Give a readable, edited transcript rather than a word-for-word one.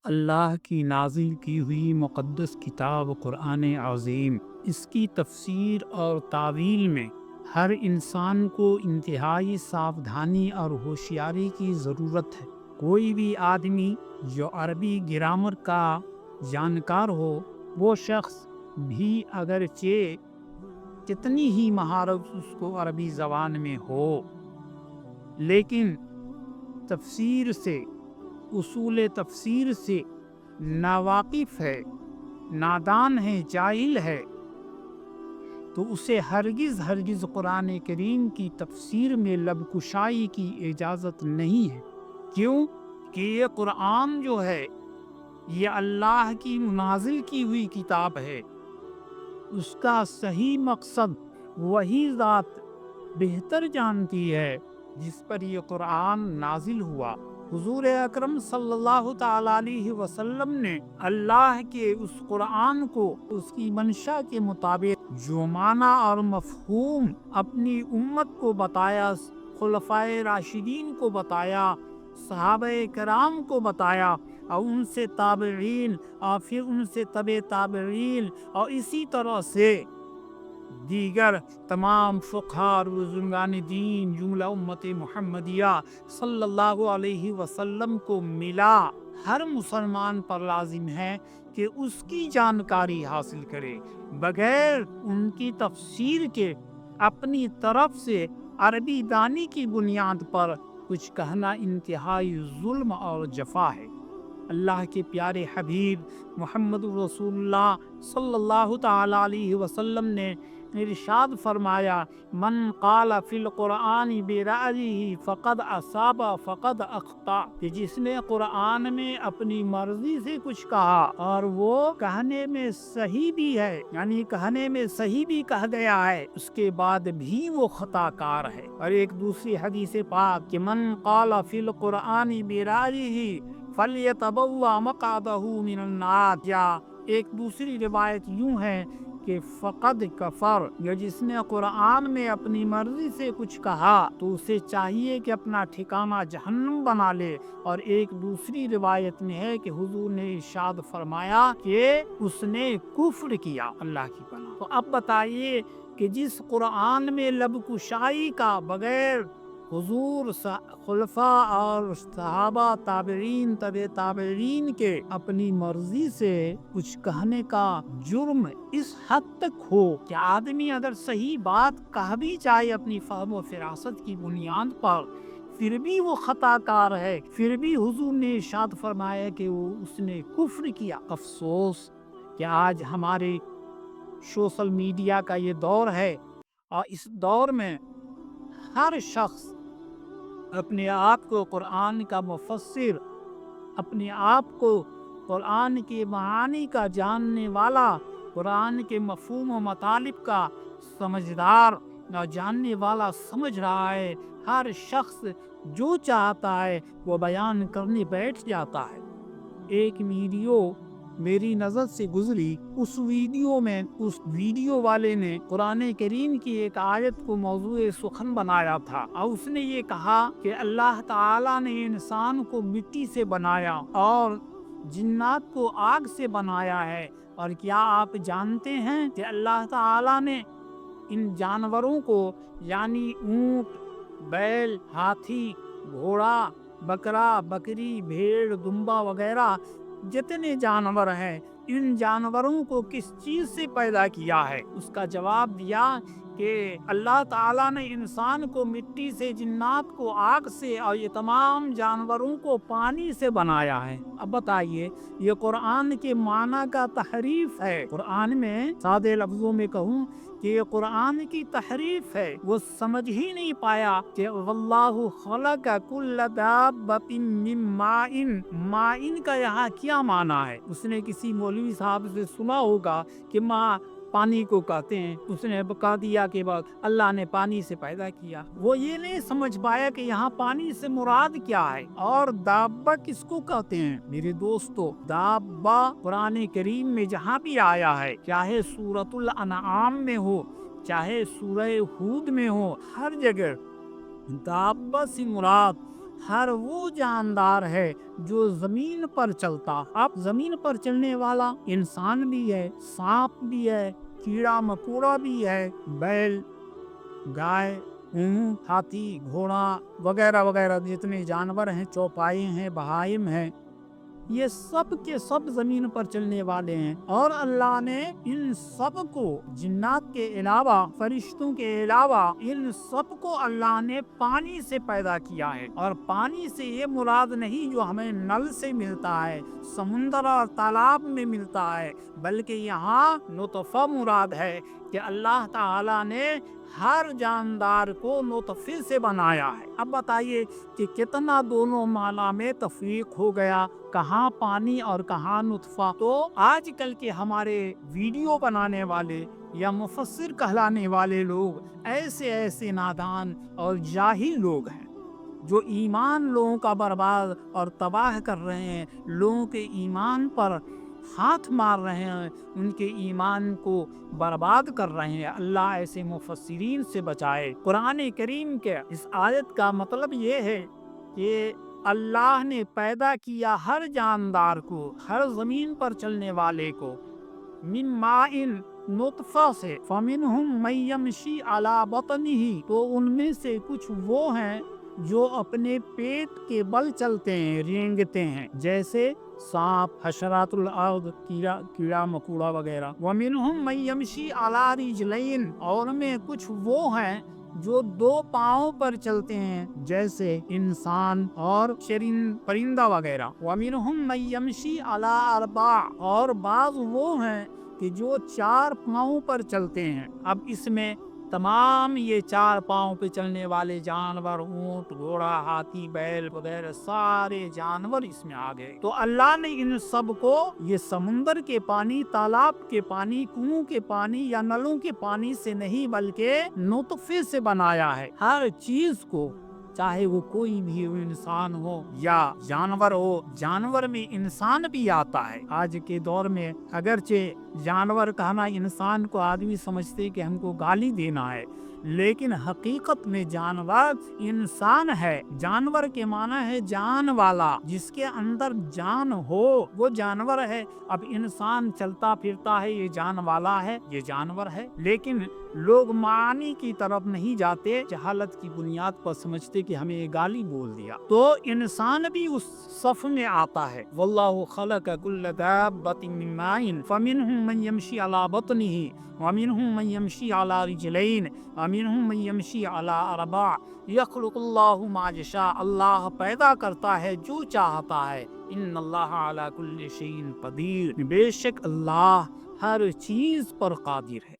اللہ کی نازل کی ہوئی مقدس کتاب قرآن عظیم، اس کی تفسیر اور تعویل میں ہر انسان کو انتہائی ساودھانی اور ہوشیاری کی ضرورت ہے۔ کوئی بھی آدمی جو عربی گرامر کا جانکار ہو، وہ شخص بھی اگرچہ کتنی ہی مہارت اس کو عربی زبان میں ہو، لیکن تفسیر سے، اصول تفسیر سے ناواقف ہے، نادان ہے، جاہل ہے، تو اسے ہرگز قرآن کریم کی تفسیر میں لب کشائی کی اجازت نہیں ہے۔ کیوں کہ یہ قرآن جو ہے، یہ اللہ کی نازل کی ہوئی کتاب ہے۔ اس کا صحیح مقصد وہی ذات بہتر جانتی ہے جس پر یہ قرآن نازل ہوا۔ حضور اکرم صلی اللہ تعالی علیہ وسلم نے اللہ کے اس قرآن کو اس کی منشا کے مطابق جو معنی اور مفہوم اپنی امت کو بتایا، خلفائے راشدین کو بتایا، صحابہ کرام کو بتایا، اور ان سے تابعین، اور پھر ان سے تبع تابعین، اور اسی طرح سے دیگر تمام فقہاء اور بزرگان دین جملہ امت محمدیہ صلی اللہ علیہ وسلم کو ملا، ہر مسلمان پر لازم ہے کہ اس کی جانکاری حاصل کرے، بغیر ان کی تفسیر کے اپنی طرف سے عربی دانی کی بنیاد پر کچھ کہنا انتہائی ظلم اور جفا ہے۔ اللہ کے پیارے حبیب محمد رسول اللہ صلی اللہ تعالی علیہ وسلم نے ارشاد فرمایا، من قال فی القرآن برأیہ فقد اصاب فقد اخطا، کہ جس نے قرآن میں اپنی مرضی سے کچھ کہا اور وہ کہنے میں صحیح بھی ہے، یعنی کہنے میں صحیح بھی کہہ گیا ہے، اس کے بعد بھی وہ خطا کار ہے۔ اور ایک دوسری حدیث پاک کہ من قال فی القرآن برأیہ فَلْيَتَبَوَّأْ مَقْعَدَهُ مِنَ النَّارِ، یا ایک دوسری روایت یوں ہے کہ فقد کفر، یا جس نے قرآن میں اپنی مرضی سے کچھ کہا تو اسے چاہیے کہ اپنا ٹھکانہ جہنم بنا لے۔ اور ایک دوسری روایت میں ہے کہ حضور نے ارشاد فرمایا کہ اس نے کفر کیا، اللہ کی پناہ۔ تو اب بتائیے کہ جس قرآن میں لب کشائی کا بغیر حضور، خلفاء اور صحابہ، تابعین، تبع تابعین کے اپنی مرضی سے کچھ کہنے کا جرم اس حد تک ہو کہ آدمی اگر صحیح بات کہہ بھی جائے اپنی فہم و فراست کی بنیاد پر، پھر بھی وہ خطا کار ہے، پھر بھی حضور نے ارشاد فرمایا کہ اس نے کفر کیا۔ افسوس کہ آج ہمارے سوشل میڈیا کا یہ دور ہے، اور اس دور میں ہر شخص اپنے آپ کو قرآن کا مفسر، اپنے آپ کو قرآن کے معانی کا جاننے والا، قرآن کے مفہوم و مطالب کا سمجھدار اور جاننے والا سمجھ رہا ہے۔ ہر شخص جو چاہتا ہے وہ بیان کرنے بیٹھ جاتا ہے۔ ایک ویڈیو میری نظر سے گزری، اس ویڈیو والے نے قرآن کریم کی ایک آیت کو موضوع سخن بنایا تھا، اور اس نے یہ کہا کہ اللہ تعالیٰ نے انسان کو مٹی سے بنایا اور جنات کو آگ سے بنایا ہے، اور کیا آپ جانتے ہیں کہ اللہ تعالیٰ نے ان جانوروں کو، یعنی اونٹ، بیل، ہاتھی، گھوڑا، بکرا، بکری، بھیڑ، دمبا وغیرہ جتنے جانور ہیں، ان جانوروں کو کس چیز سے پیدا کیا ہے؟ اس کا جواب دیا کہ اللہ تعالیٰ نے انسان کو مٹی سے، جنات کو آگ سے، اور یہ تمام جانوروں کو پانی سے بنایا ہے۔ اب بتائیے، یہ قرآن کے معنی کا تحریف ہے۔ قرآن میں سادے لفظوں میں کہوں کہ یہ قرآن کی تحریف ہے۔ وہ سمجھ ہی نہیں پایا کہ واللہ خلق کل دابۃ من ماء، ماء کا یہاں کیا معنی ہے؟ اس نے کسی مولوی صاحب سے سنا ہوگا کہ ماء پانی کو کہتے ہیں، اس نے بتا دیا کہ اللہ نے پانی سے پیدا کیا۔ وہ یہ نہیں سمجھ پایا کہ یہاں پانی سے مراد کیا ہے، اور دابہ کس کو کہتے ہیں؟ میرے دوستو، دابہ قرآن کریم میں جہاں بھی آیا ہے، چاہے سورۃ الانعام میں ہو، چاہے سورہ ہود میں ہو، ہر جگہ دابہ سے مراد ہر وہ جاندار ہے جو زمین پر چلتا۔ اب زمین پر چلنے والا انسان بھی ہے، سانپ بھی ہے، کیڑا مکوڑا بھی ہے، بیل، گائے، اونٹ، ہاتھی، گھوڑا وغیرہ وغیرہ جتنے جانور ہیں، چوپائے ہیں، بہائم ہیں، یہ سب کے سب زمین پر چلنے والے ہیں۔ اور اللہ نے ان سب کو، جنات کے علاوہ، فرشتوں کے علاوہ، ان سب کو اللہ نے پانی سے پیدا کیا ہے۔ اور پانی سے یہ مراد نہیں جو ہمیں نل سے ملتا ہے، سمندر اور تالاب میں ملتا ہے، بلکہ یہاں نطفہ مراد ہے کہ اللہ تعالی نے ہر جاندار کو نطفے سے بنایا ہے۔ اب بتائیے کہ کتنا دونوں معنی میں تفریق ہو گیا، کہاں پانی اور کہاں نطفہ۔ تو آج کل کے ہمارے ویڈیو بنانے والے یا مفسر کہلانے والے لوگ ایسے نادان اور جاہل لوگ ہیں جو ایمان لوگوں کا برباد اور تباہ کر رہے ہیں، لوگوں کے ایمان پر ہاتھ مار رہے ہیں، ان کے ایمان کو برباد کر رہے ہیں۔ اللہ ایسے مفسرین سے بچائے۔ قرآن کریم کے اس آیت کا مطلب یہ ہے کہ اللہ نے پیدا کیا ہر جاندار کو، ہر زمین پر چلنے والے کو، من مائن، نطفہ سے، فمنہم من یمشی علی بطنہ، تو ان میں سے کچھ وہ ہیں جو اپنے پیٹ کے بل چلتے ہیں، رینگتے ہیں، جیسے سانپ، حشرات الارض، کیڑا مکوڑا وغیرہ۔ ومنہم من یمشی علی رجلین، اور میں کچھ وہ ہیں جو دو پاؤں پر چلتے ہیں، جیسے انسان اور پرندہ وغیرہ۔ وَمِنْهُمْ مَن يَمْشِي عَلَىٰ أَرْبَعٍ، اور بعض وہ ہیں کہ جو چار پاؤں پر چلتے ہیں۔ اب اس میں تمام یہ چار پاؤں پہ چلنے والے جانور، اونٹ، گھوڑا، ہاتھی، بیل وغیرہ سارے جانور اس میں آ گئے۔ تو اللہ نے ان سب کو یہ سمندر کے پانی، تالاب کے پانی، کنویں کے پانی یا نلوں کے پانی سے نہیں بلکہ نطفے سے بنایا ہے۔ ہر چیز کو، چاہے وہ کوئی بھی انسان ہو یا جانور ہو، جانور میں انسان بھی آتا ہے۔ آج کے دور میں اگرچہ جانور کہنا انسان کو آدمی سمجھتے کہ ہم کو گالی دینا ہے، لیکن حقیقت میں جانور انسان ہے۔ جانور کے معنی ہے جان والا، جس کے اندر جان ہو وہ جانور ہے۔ اب انسان چلتا پھرتا ہے، یہ جان والا ہے، یہ جانور ہے، لیکن لوگ معنی کی طرف نہیں جاتے، جہالت کی بنیاد پر سمجھتے کہ ہمیں یہ گالی بول دیا۔ تو انسان بھی اس صف میں آتا ہے۔ واللہ خلق کل دابۃ من ماء فمنہم من یمشی علی بطنہ ومنہم من یمشی علی رجلین ومنہم من یمشی علی اربع یخلق اللہ ما یشاء، اللہ پیدا کرتا ہے جو چاہتا ہے۔ ان اللہ علی کل شیء قدیر، بے شک اللہ ہر چیز پر قادر ہے۔